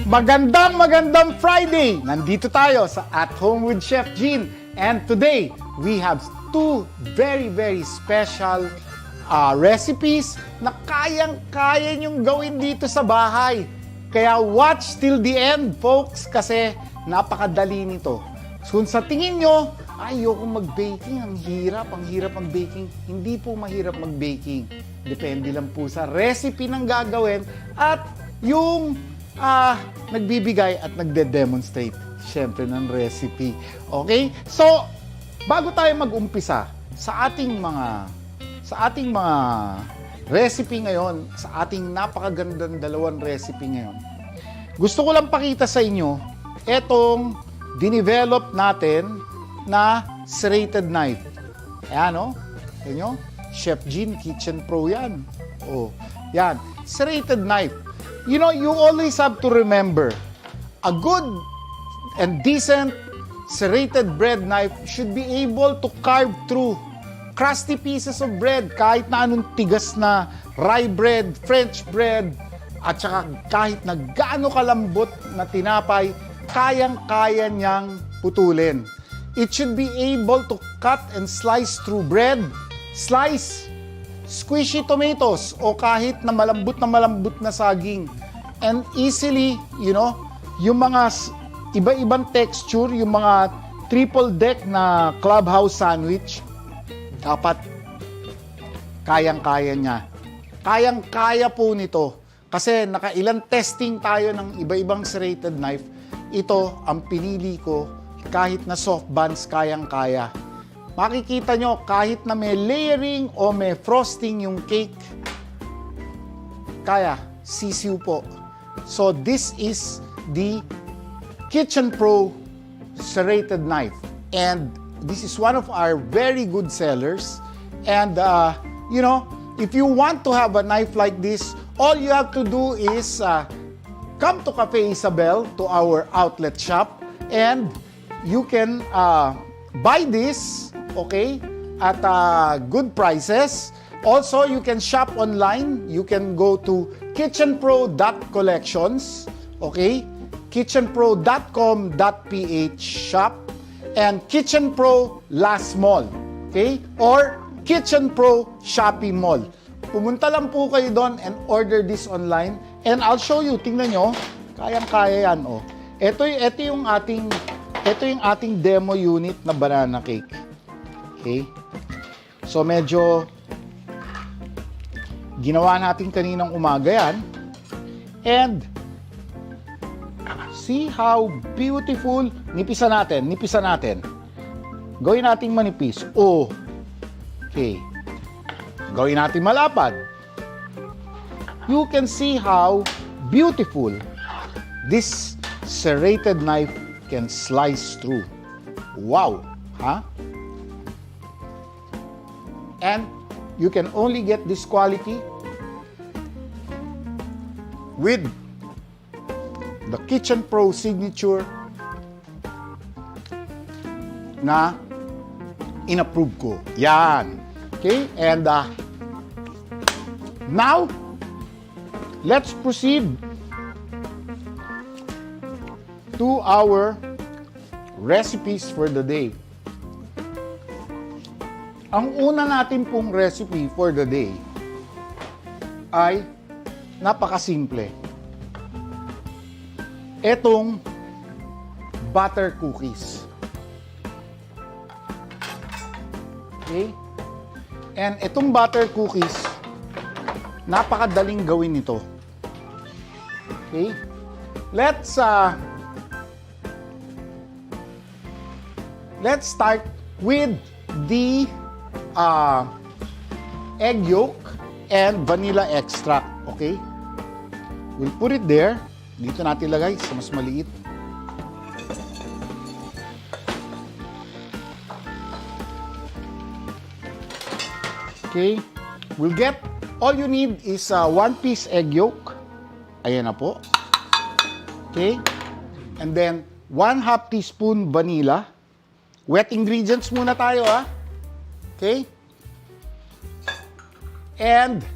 Magandang Friday! Nandito tayo sa At Home with Chef Jean. And today, we have two very special recipes na kayang-kaya nyong gawin dito sa bahay. Kaya watch till the end, folks, kasi napakadali nito. So, kung sa tingin nyo, ayoko mag-baking, ang hirap mag-baking. Hindi po mahirap mag-baking. Depende lang po sa recipe ng gagawin at yung nagbibigay at nagde-demonstrate, syempre, ng recipe. Okay? So, bago tayo mag-umpisa sa ating mga recipe ngayon, sa ating napakagandang dalawang recipe ngayon, gusto ko lang pakita sa inyo etong dinevelop natin na serrated knife. Ayan, o. Ayan nyo? Chef Jean Kitchen Pro yan. O, yan. Serrated knife. You know, you always have to remember, a good and decent serrated bread knife should be able to carve through crusty pieces of bread, kahit na anong tigas na rye bread, French bread, at saka kahit na gaano kalambot na tinapay, kayang-kaya niyang putulin. It should be able to cut and slice through bread, slice squishy tomatoes o kahit na malambot na saging. And easily, you know, yung mga iba-ibang texture, yung mga triple deck na clubhouse sandwich, dapat kayang-kaya niya. Kayang-kaya po nito. Kasi nakailang testing tayo ng iba-ibang serrated knife. Ito ang pinili ko, kahit na soft buns, kayang-kaya. Makikita nyo, kahit na may layering o may frosting yung cake, kaya, sisiw po. So, this is the Kitchen Pro serrated knife. And this is one of our very good sellers. And, you know, if you want to have a knife like this, all you have to do is come to Cafe Isabel, to our outlet shop, and you can buy this, okay, at good prices. Also, you can shop online. You can go to kitchenpro.collections, okay, kitchenpro.com.ph shop, and Kitchen Pro Last Mall, okay, or Kitchen Pro Shopee Mall. Pumunta lang po kayo doon and order this online, and I'll show you. Tingnan nyo, kayang-kaya yan, oh. Ito yung ating demo unit na banana cake. Okay? So, medyo ginawa natin kaninang umaga yan. And, see how beautiful. Nipisan natin. Gawin nating manipis. Oh. Okay. Gawin natin malapad. You can see how beautiful this serrated knife can slice through. Wow! Huh? And you can only get this quality with the Kitchen Pro signature na in-approve ko. Yan. Okay? And now, let's proceed to our recipes for the day. Ang una natin pong recipe for the day ay napakasimple. Etong butter cookies. Okay? And itong butter cookies, napakadaling gawin nito. Okay? Let's start with the egg yolk and vanilla extract. Okay? We'll put it there. Dito natin lagay sa mas maliit. Okay? We'll get, all you need is 1 piece egg yolk. Ayan na po. Okay? And then, 1/2 teaspoon vanilla. Wet ingredients muna tayo, ha? Okay? And,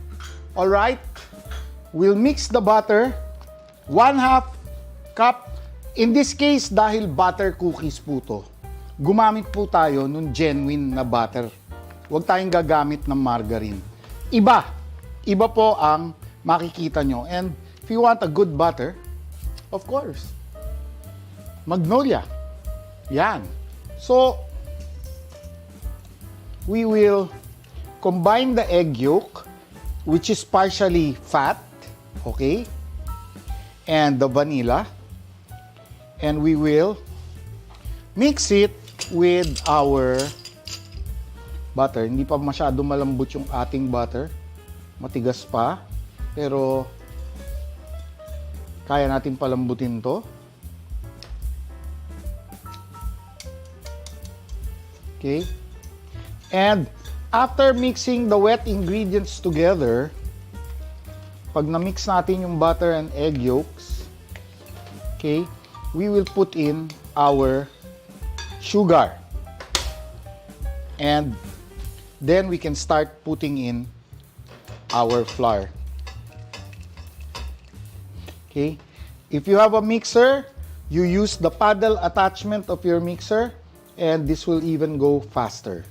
alright, we'll mix the butter 1/2 cup. In this case, dahil butter cookies po to, gumamit po tayo ng genuine na butter. Huwag tayong gagamit ng margarine. Iba po ang makikita nyo. And if you want a good butter, of course, Magnolia. Yan. So, we will combine the egg yolk, which is partially fat, okay, and the vanilla, and we will mix it with our butter. Hindi pa masyado malambot yung ating butter. Matigas pa, pero kaya natin palambutin to. Okay. And after mixing the wet ingredients together, pag na-mix natin yung butter and egg yolks, okay, we will put in our sugar. And then we can start putting in our flour. Okay. If you have a mixer, you use the paddle attachment of your mixer, and this will even go faster.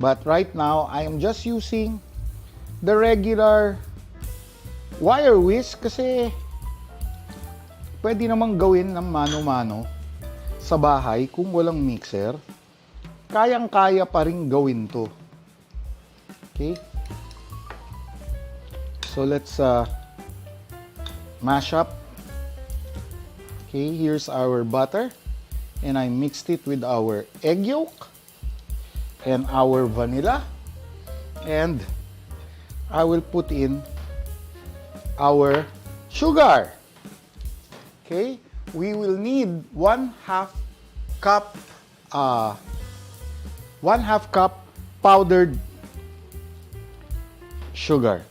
But right now, I am just using the regular wire whisk kasi pwede namang gawin ng mano-mano sa bahay kung walang mixer. Kayang-kaya pa rin gawin to. Okay? So let's mash up. Okay, here's our butter. And I mixed it with our egg yolk and our vanilla, and I will put in our sugar. Okay, we will need 1/2 cup powdered sugar.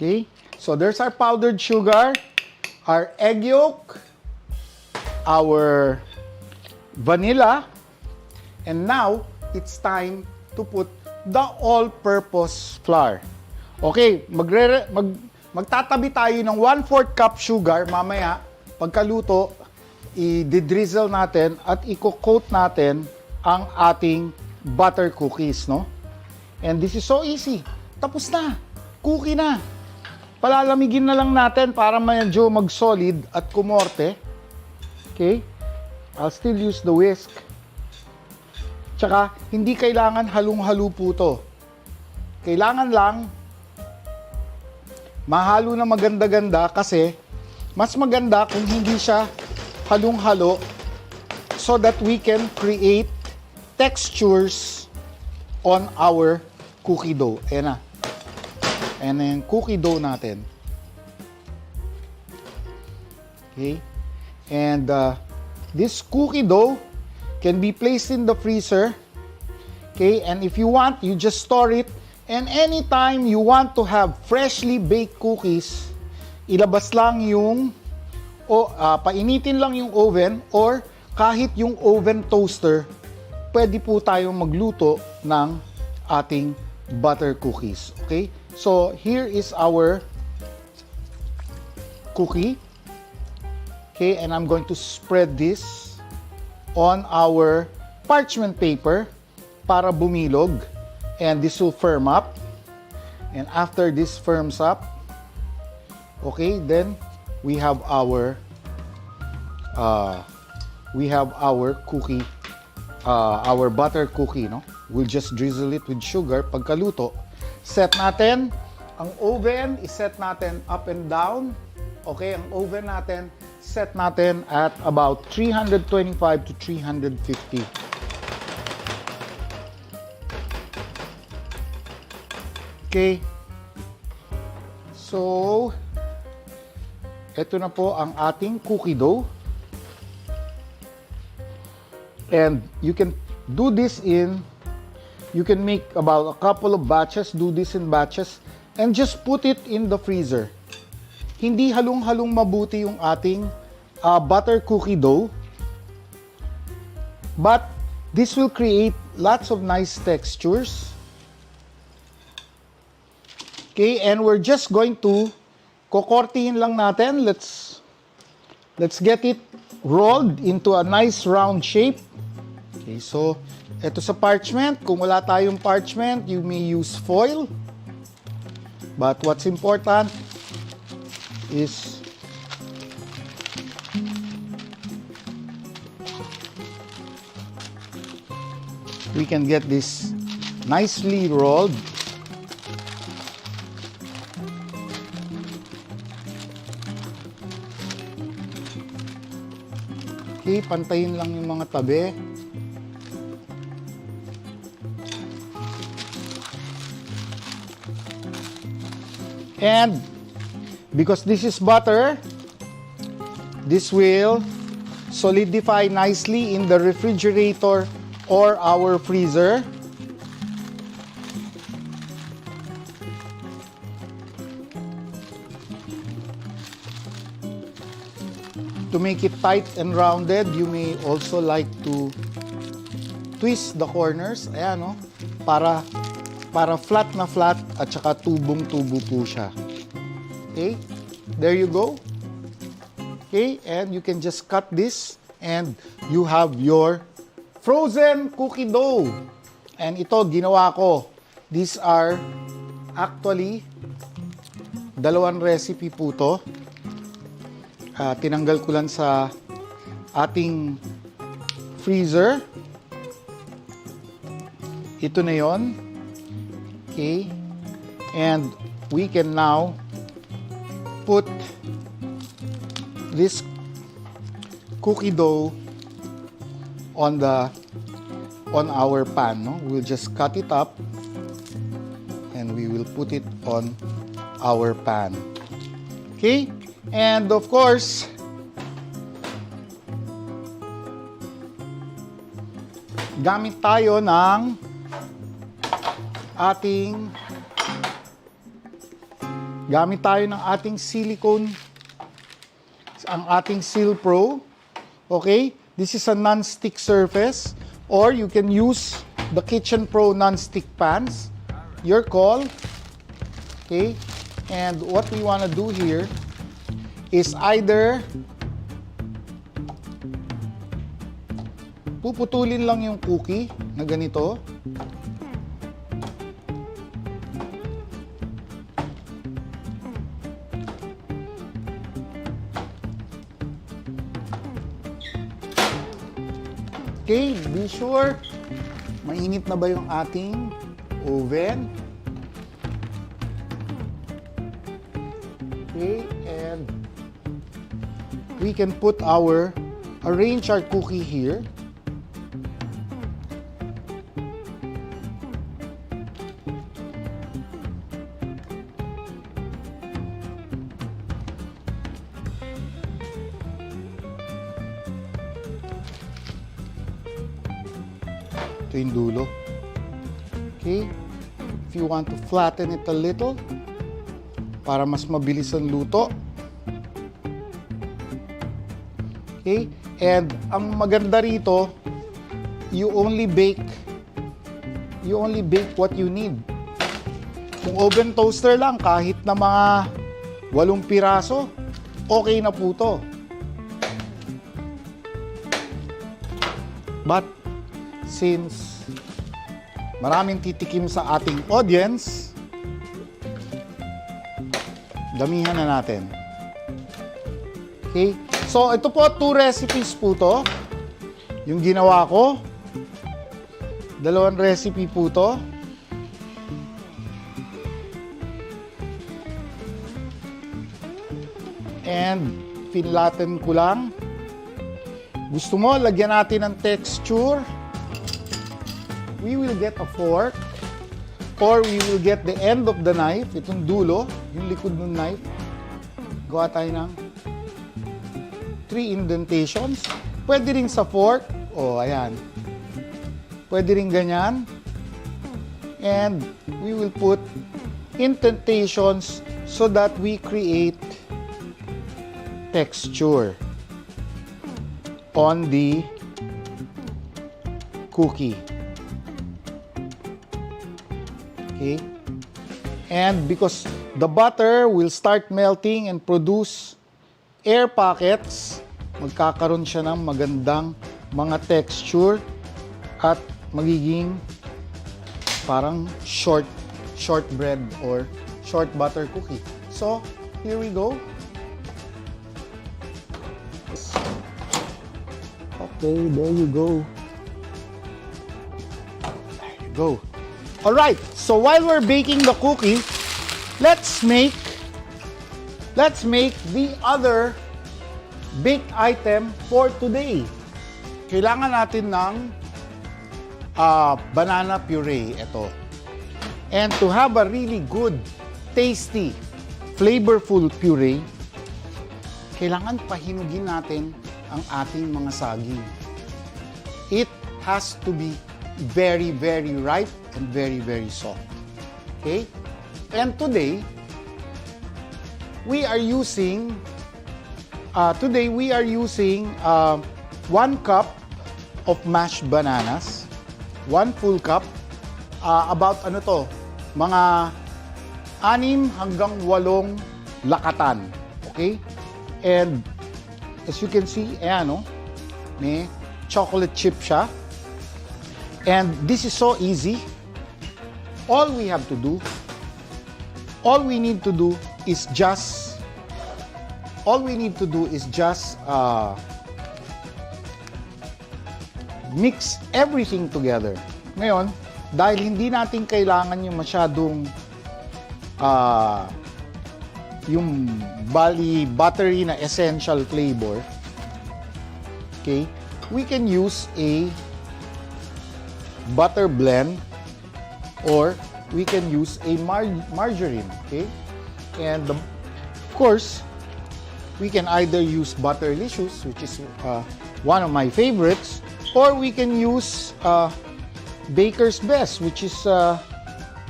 Okay, so there's our powdered sugar, our egg yolk, our vanilla, and now it's time to put the all-purpose flour. Okay, magtatabi tayo ng 1/4 cup sugar mamaya. Pagkaluto, i-drizzle natin at i-coat natin ang ating butter cookies, no? And this is so easy. Tapos na. Cookie na. Palalamigin na lang natin para medyo mag-solid at kumorte. Okay? I'll still use the whisk. Tsaka, hindi kailangan halong-halo po to. Kailangan lang mahalo na maganda-ganda kasi mas maganda kung hindi siya halong-halo so that we can create textures on our cookie dough. Ayan na. Ayan na yung cookie dough natin. Okay. And this cookie dough can be placed in the freezer. Okay. And if you want, you just store it. And anytime you want to have freshly baked cookies, ilabas lang yung, painitin lang yung oven, or kahit yung oven toaster, pwede po tayong magluto ng ating butter cookies. Okay? So, here is our cookie. Okay, and I'm going to spread this on our parchment paper para bumilog. And this will firm up. And after this firms up, okay, then we have our cookie, our butter cookie, no? We'll just drizzle it with sugar. Pagkaluto, set natin ang oven, iset natin up and down. Okay, ang oven natin, set natin at about 325 to 350. Okay. So, ito na po ang ating cookie dough. And you can do this you can make about a couple of batches, do this in batches, and just put it in the freezer. hindi halong-halong mabuti yung ating butter cookie dough. But this will create lots of nice textures. Okay, and we're just going to kokortihin lang natin. Let's get it rolled into a nice round shape. Okay, so ito sa parchment. Kung wala tayong parchment, you may use foil. But what's important is we can get this nicely rolled. Okay, pantayin lang yung mga tabi. And because this is butter, this will solidify nicely in the refrigerator or our freezer. To make it tight and rounded, you may also like to twist the corners. Ayan, no? Para flat na flat at saka tubong-tubo po siya. Okay? There you go. Okay? And you can just cut this and you have your frozen cookie dough. And ito, ginawa ko. These are actually dalawang recipe po to. Tinanggal ko lang sa ating freezer. Ito na yon. Okay. And we can now put this cookie dough on our pan. No? We'll just cut it up and we will put it on our pan. Okay? And of course, gamit tayo ng ating silicone, ang ating Seal Pro. Okay? This is a non-stick surface, or you can use the Kitchen Pro non-stick pans. Your call. Okay? And what we want to do here is either puputulin lang yung cookie na ganito. Okay, be sure mainit na ba yung ating oven. Okay, and we can arrange our cookie here. Ito yung dulo. Okay, if you want to flatten it a little para mas mabilis ang luto. Okay? And ang maganda rito, you only bake what you need. Kung oven toaster lang, kahit na mga 8 piraso, okay na po to. But since maraming titikim sa ating audience, damihan na natin. Okay? So, ito po, 2 recipes po to. Yung ginawa ko. 2 recipe po to. And, finlaten ko lang. Gusto mo, lagyan natin ng texture. We will get a fork. Or we will get the end of the knife. Itong dulo, yung likod ng knife. Gawa tayo ng 3 indentations. Pwede rin sa fork. O, ayan. Pwede rin ganyan. And we will put indentations so that we create texture on the cookie. Okay? And because the butter will start melting and produce air pockets, magkakaroon siya ng magandang mga texture at magiging parang shortbread or short butter cookie. So, here we go. Okay, there you go. There you go. All right, so while we're baking the cookie, let's make the other baked item for today. Kailangan natin ng banana puree, ito. And to have a really good, tasty, flavorful puree, kailangan pahinugin natin ang ating mga saging. It has to be very, very ripe and very, very soft. Okay? And today, we are using 1 cup of mashed bananas, 1 full cup, about mga 6 hanggang 8 lakatan. Okay? And as you can see, ayan, may chocolate chip siya. And this is so easy. All we need to do is just mix everything together. Ngayon, dahil hindi natin kailangan yung masyadong yung buttery na essential flavor, okay, we can use a butter blend or we can use a margarine, okay? And of course, we can either use Butterlicious, which is one of my favorites, or we can use Baker's Best, which is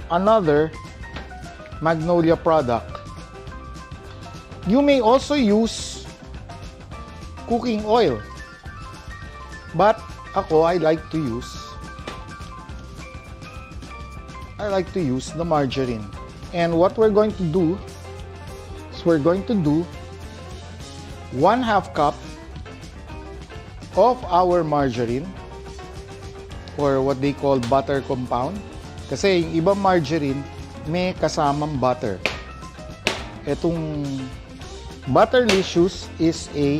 another Magnolia product. You may also use cooking oil, but ako, I like to use the margarine. And what we're going to do is we're going to do 1/2 cup of our margarine, or what they call butter compound. Kasi yung ibang margarine may kasamang butter. Etong Butterlicious is a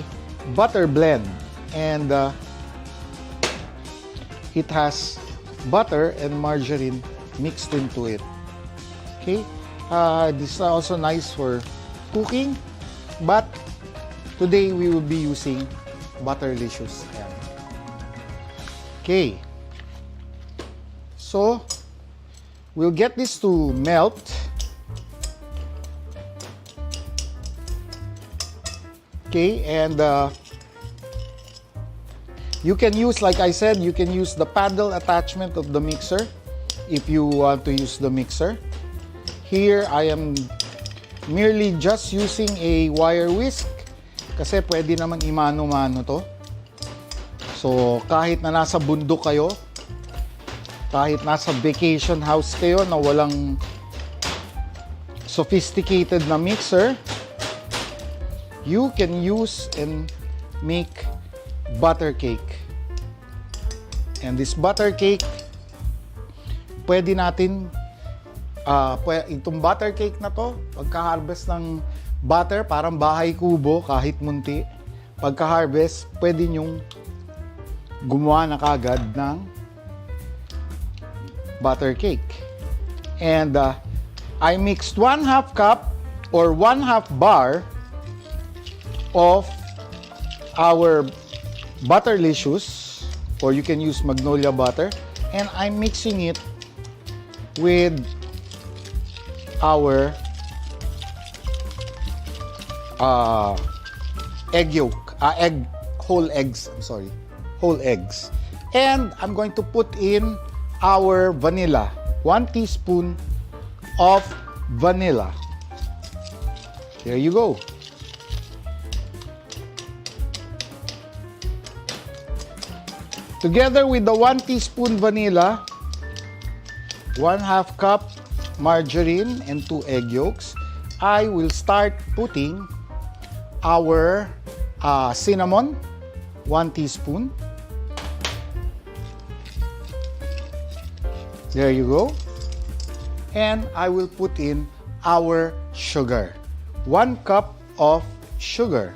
butter blend, and it has butter and margarine mixed into it. Okay, this is also nice for cooking, but today we will be using Butterlicious. Okay, so we'll get this to melt. Okay, and you can use, like I said, you can use the paddle attachment of the mixer if you want to use the mixer. Here, I am merely just using a wire whisk kasi pwede naman imano-mano to. So, kahit na nasa bundok kayo, kahit nasa vacation house kayo na walang sophisticated na mixer, you can use and make butter cake. And this butter cake, pwede natin, itong butter cake na to, pagka-harvest ng butter, parang bahay kubo, kahit munti. Pagka-harvest, pwede nyong gumawa na kagad ng butter cake. And I mixed 1/2 cup or 1/2 bar of our Butterlicious, or you can use Magnolia butter, and I'm mixing it with our whole eggs. And I'm going to put in our vanilla, 1 teaspoon of vanilla. There you go. Together with the 1 teaspoon vanilla, 1/2 cup margarine, and 2 egg yolks, I will start putting our cinnamon, 1 teaspoon. There you go. And I will put in our sugar, 1 cup of sugar.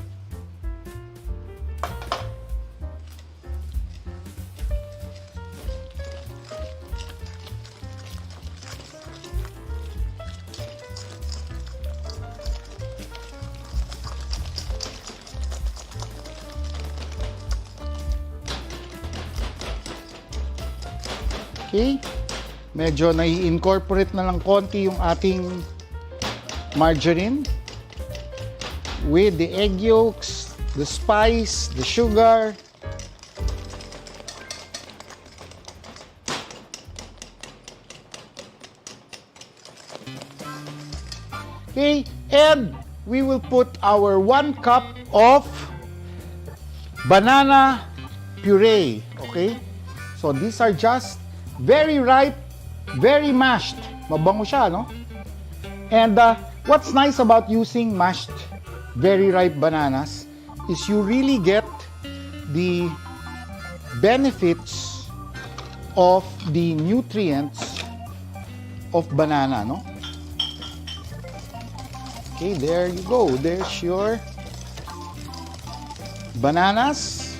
Okay, medyo nai-incorporate na lang konti yung ating margarine with the egg yolks, the spice, the sugar. Okay, and we will put our 1 cup of banana puree. Okay, so these are just very ripe, very mashed. Mabango siya, no? And what's nice about using mashed, very ripe bananas is you really get the benefits of the nutrients of banana, no? Okay, there you go. There's your bananas,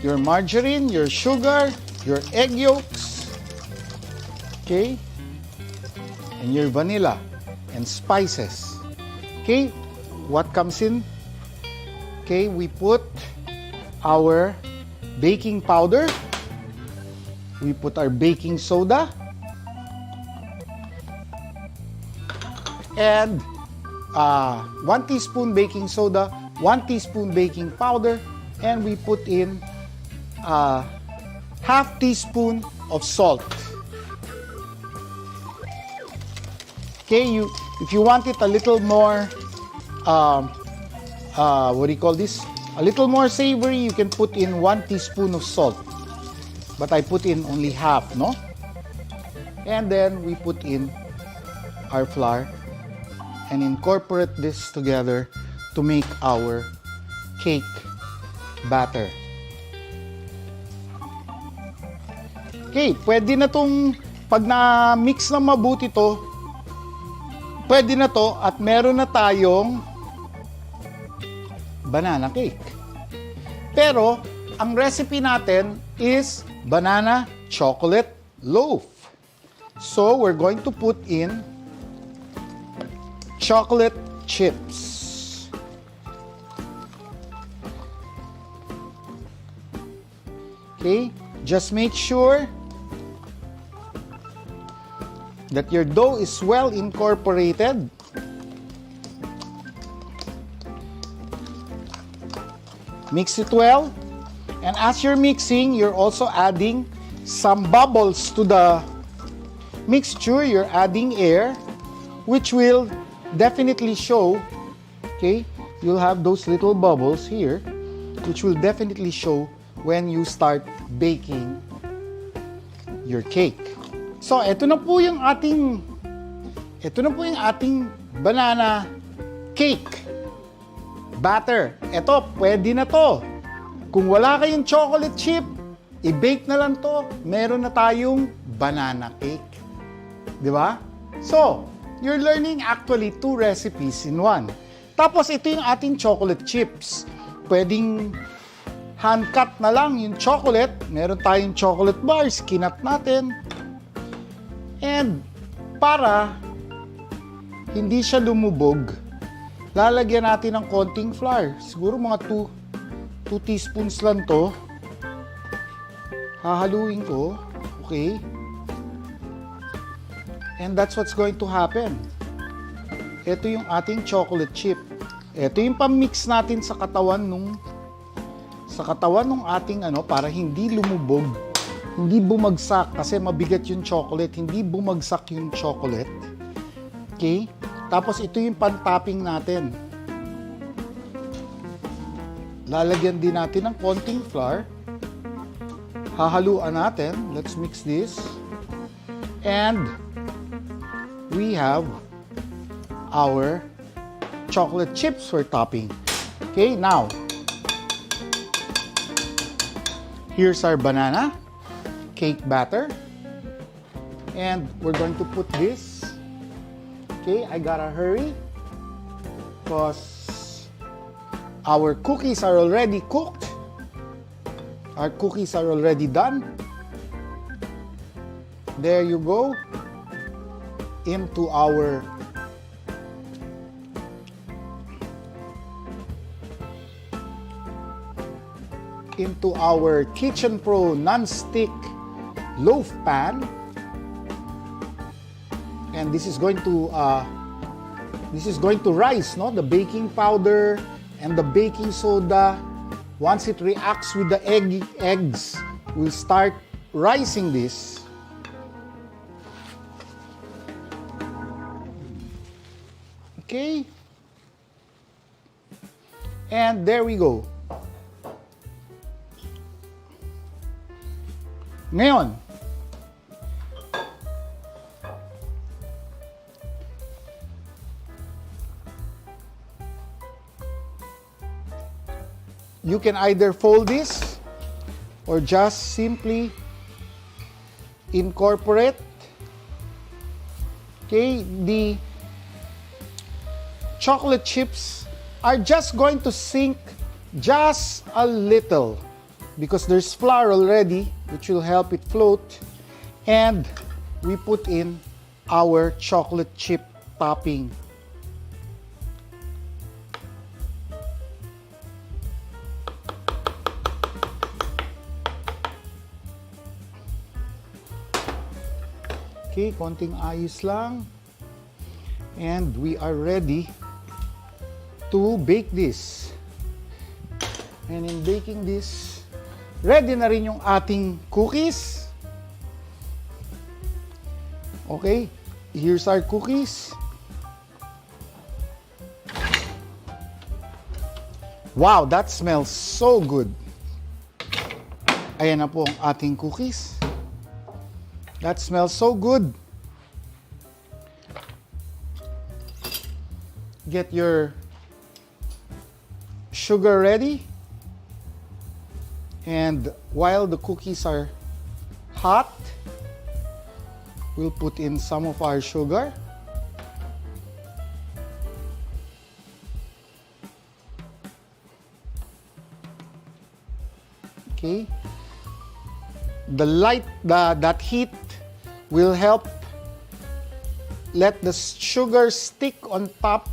your margarine, your sugar, your egg yolks, okay, and your vanilla and spices. Okay, what comes in? Okay, we put our baking powder, we put our baking soda, and 1 teaspoon baking soda, 1 teaspoon baking powder, and we put in 1/2 teaspoon of salt. Okay, if you want it a little more, what do you call this? A little more savory, you can put in 1 teaspoon of salt. But I put in only half, no? And then we put in our flour and incorporate this together to make our cake batter. Okay, pwede na tong, pag na-mix na mabuti to, pwede na to at meron na tayong banana cake. Pero, ang recipe natin is banana chocolate loaf. So, we're going to put in chocolate chips. Okay, just make sure that your dough is well incorporated. Mix it well. And as you're mixing, you're also adding some bubbles to the mixture. You're adding air, which will definitely show, okay, you'll have those little bubbles here, which will definitely show when you start baking your cake. So, ito na po yung ating banana cake batter. Ito, pwede na to. Kung wala kayong chocolate chip, i-bake na lang to. Meron na tayong banana cake. Di ba? So, you're learning actually 2 recipes in 1. Tapos, ito yung ating chocolate chips. Pwedeng hand-cut na lang yung chocolate. Meron tayong chocolate bars, kinat natin. And para hindi siya lumubog, lalagyan natin ng konting flour. Siguro mga 2 teaspoons lang to. Hahaluin ko. Okay. And that's what's going to happen. Ito yung ating chocolate chip. Ito yung pamix natin sa katawan nung ating para hindi lumubog. Hindi bumagsak kasi mabigat yung chocolate. Hindi bumagsak yung chocolate. Okay? Tapos ito yung pan-topping natin. Lalagyan din natin ng konting flour. Hahaluan natin. Let's mix this. And we have our chocolate chips for topping. Okay, now, here's our banana cake batter. And we're going to put this. Okay, I gotta hurry because our cookies are already cooked. Our cookies are already done. There you go. Into our Kitchen Pro non-stick loaf pan. And this is going to rise, no? The baking powder and the baking soda. Once it reacts with the eggs, we'll start rising this. Okay. And there we go. Ngayon, you can either fold this or just simply incorporate. Okay, the chocolate chips are just going to sink just a little because there's flour already, which will help it float. And we put in our chocolate chip topping. Okay, konting ayos lang. And we are ready to bake this. And in baking this, ready na rin yung ating cookies. Okay, here's our cookies. Wow, that smells so good. Ayan na po ang ating cookies. That smells so good. Get your sugar ready. And while the cookies are hot, we'll put in some of our sugar. Okay. That heat will help let the sugar stick on top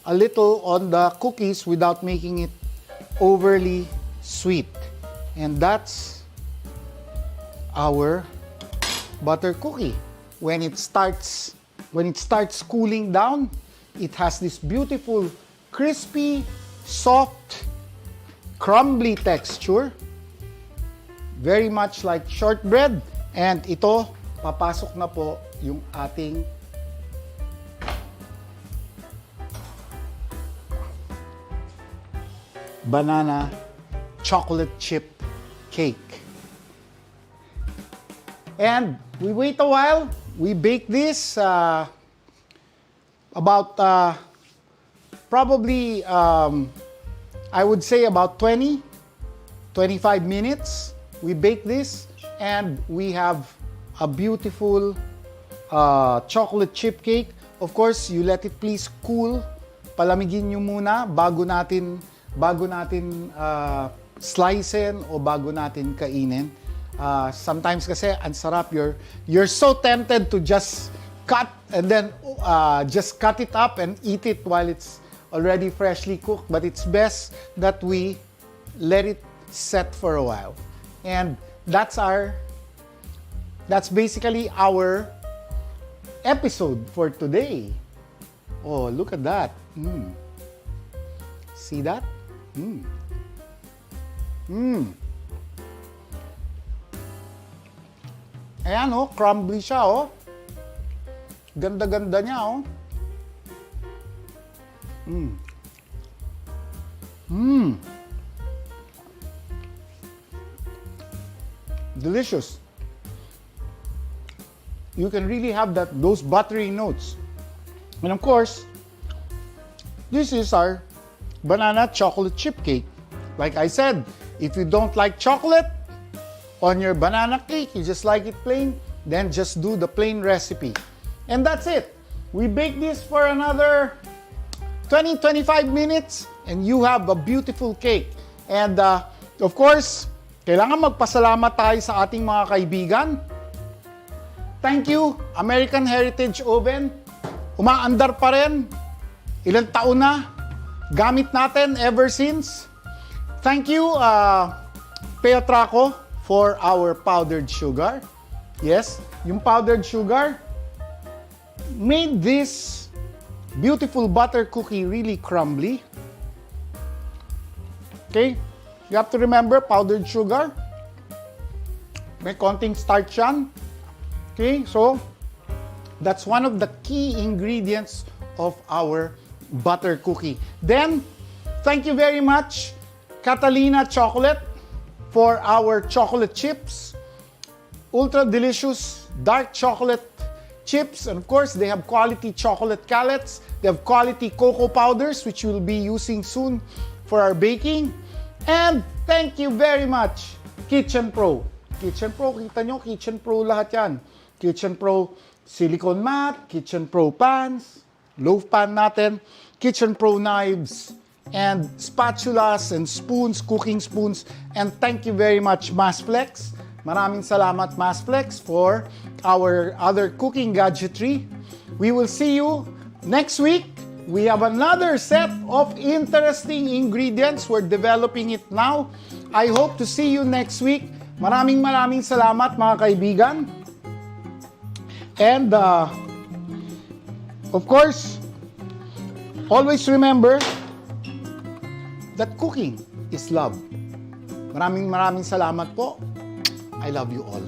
a little on the cookies without making it overly sweet. And that's our butter cookie. When it starts cooling down, it has this beautiful, crispy, soft, crumbly texture. Very much like shortbread. And ito, papasok na po yung ating banana chocolate chip cake. And we wait a while. We bake this about probably, I would say about 20, 25 minutes. We bake this and we have a beautiful chocolate chip cake. Of course, you let it please cool. Palamigin nyo muna bago natin slicein o bago natin kainin. Sometimes kasi ang sarap, you're so tempted to just cut and then just cut it up and eat it while it's already freshly cooked, but it's best that we let it set for a while. And that's basically our episode for today. Oh, look at that. See that? Ayan, oh, crumbly siya, oh. Ganda-ganda niya, oh. delicious. You can really have those buttery notes. And of course, this is our banana chocolate chip cake. Like I said, if you don't like chocolate on your banana cake, you just like it plain, then just do the plain recipe. And that's it. We bake this for another 20-25 minutes and you have a beautiful cake. And of course, kailangan magpasalamat tayo sa ating mga kaibigan. Thank you, American Heritage Oven. Umaandar pa rin. Ilang taon na. Gamit natin ever since. Thank you, Peotraco, for our powdered sugar. Yes, yung powdered sugar made this beautiful butter cookie really crumbly. Okay, you have to remember powdered sugar. May konting starch yan. Okay, so that's one of the key ingredients of our butter cookie. Then, thank you very much, Catalina Chocolate, for our chocolate chips. Ultra delicious dark chocolate chips. And of course, they have quality chocolate callets. They have quality cocoa powders, which we'll be using soon for our baking. And thank you very much, Kitchen Pro. Kitchen Pro, kita nyo, Kitchen Pro lahat yan. Kitchen Pro silicone mat, Kitchen Pro pans, loaf pan natin, Kitchen Pro knives, and spatulas and spoons, cooking spoons. And thank you very much, Masplex. Maraming salamat, Masplex, for our other cooking gadgetry. We will see you next week. We have another set of interesting ingredients. We're developing it now. I hope to see you next week. Maraming salamat, mga kaibigan. And, of course, always remember that cooking is love. Maraming salamat po. I love you all.